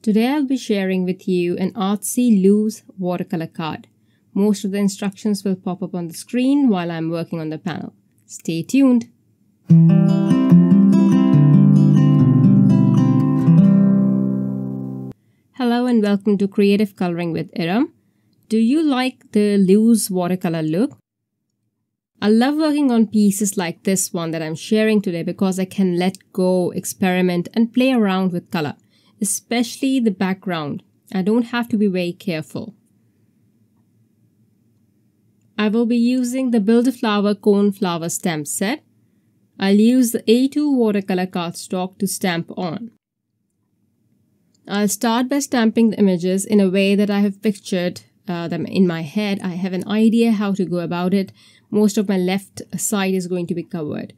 Today I'll be sharing with you an artsy loose watercolor card. Most of the instructions will pop up on the screen while I'm working on the panel. Stay tuned. Hello and welcome to Creative Coloring with Erum. Do you like the loose watercolor look? I love working on pieces like this one that I'm sharing today because I can let go, experiment and play around with color, especially the background. I don't have to be very careful. I will be using the Build a Flower Coneflower stamp set. I'll use the A2 watercolor cardstock to stamp on. I'll start by stamping the images in a way that I have pictured them in my head. I have an idea how to go about it. Most of my left side is going to be covered.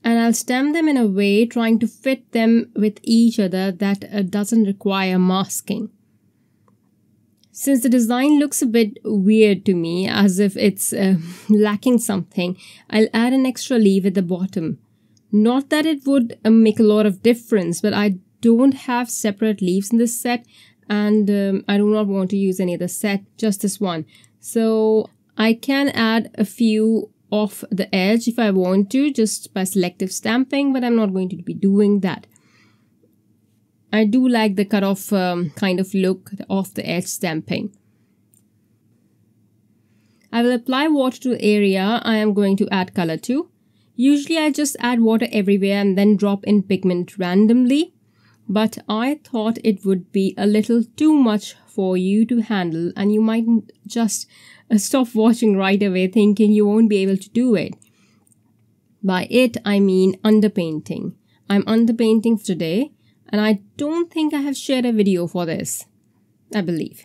And I'll stamp them in a way trying to fit them with each other that doesn't require masking. Since the design looks a bit weird to me, as if it's lacking something, I'll add an extra leaf at the bottom. Not that it would make a lot of difference, but I don't have separate leaves in this set, and I do not want to use any other set, just this one. So I can add a few off the edge if I want to, just by selective stamping, but I'm not going to be doing that. I do like the cut-off kind of look, the off-the-edge stamping. I will apply water to the area I am going to add color to. Usually I just add water everywhere and then drop in pigment randomly. But I thought it would be a little too much for you to handle and you might just stop watching right away thinking you won't be able to do it. By it, I mean underpainting. I'm underpainting today and I don't think I have shared a video for this, I believe.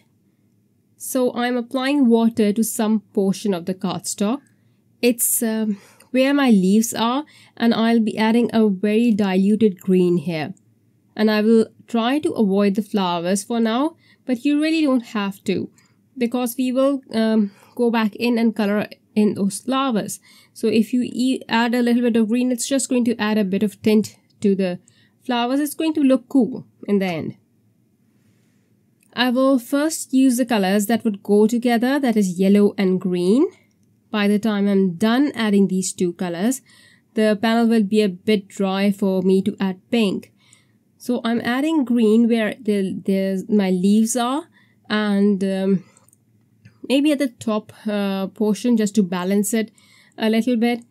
So I'm applying water to some portion of the cardstock. It's where my leaves are, and I'll be adding a very diluted green here. And I will try to avoid the flowers for now, but you really don't have to, because we will go back in and color in those flowers. So if you add a little bit of green, it's just going to add a bit of tint to the flowers. It's going to look cool in the end. I will first use the colors that would go together, that is yellow and green. By the time I'm done adding these two colors, the panel will be a bit dry for me to add pink. So I'm adding green where my leaves are, and maybe at the top portion just to balance it a little bit.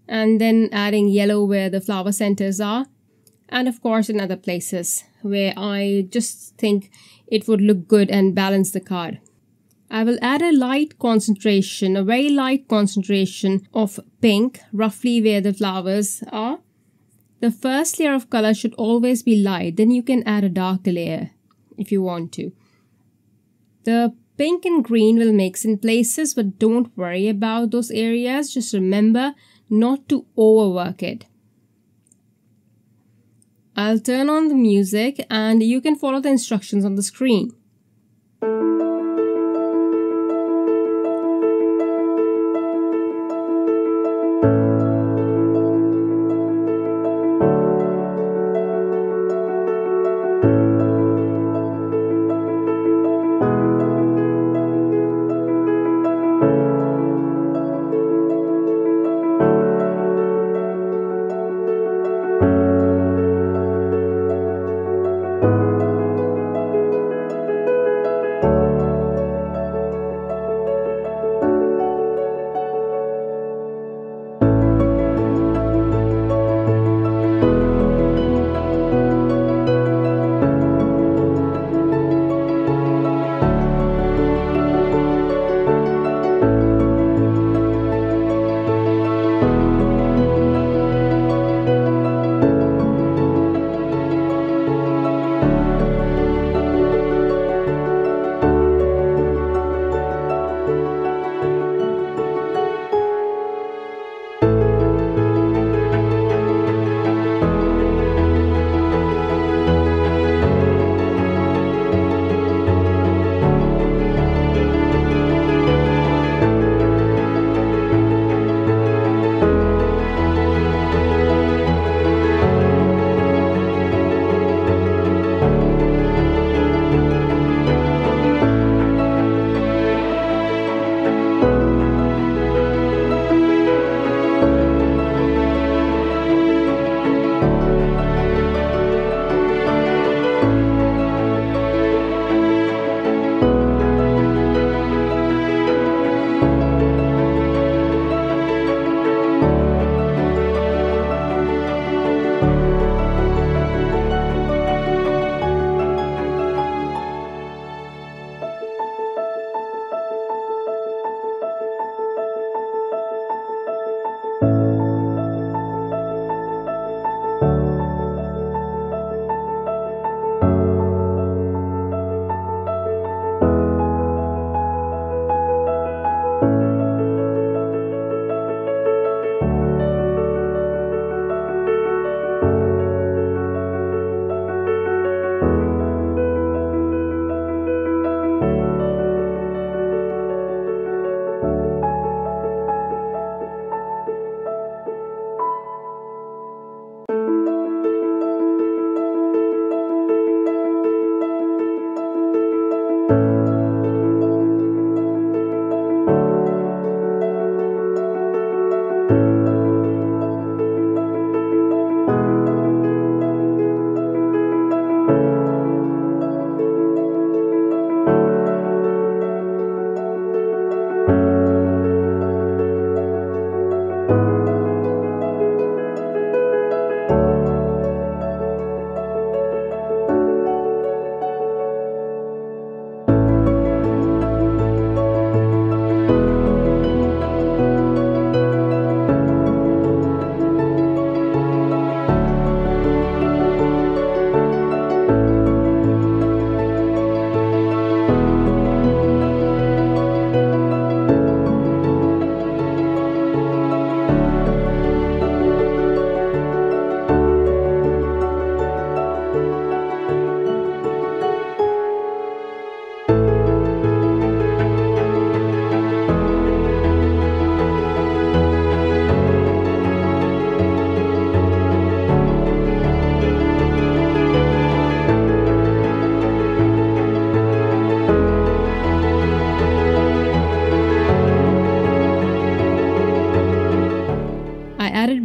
And then adding yellow where the flower centers are. And of course in other places where I just think it would look good and balance the card. I will add a light concentration, a very light concentration of pink, roughly where the flowers are. The first layer of color should always be light, then you can add a darker layer if you want to. The pink and green will mix in places, but don't worry about those areas. Just remember not to overwork it. I'll turn on the music and you can follow the instructions on the screen.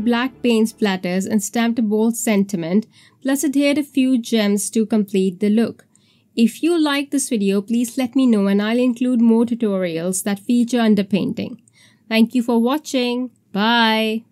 Black paint splatters and stamped a bold sentiment, plus adhered a few gems to complete the look. If you like this video, please let me know and I'll include more tutorials that feature underpainting. Thank you for watching. Bye.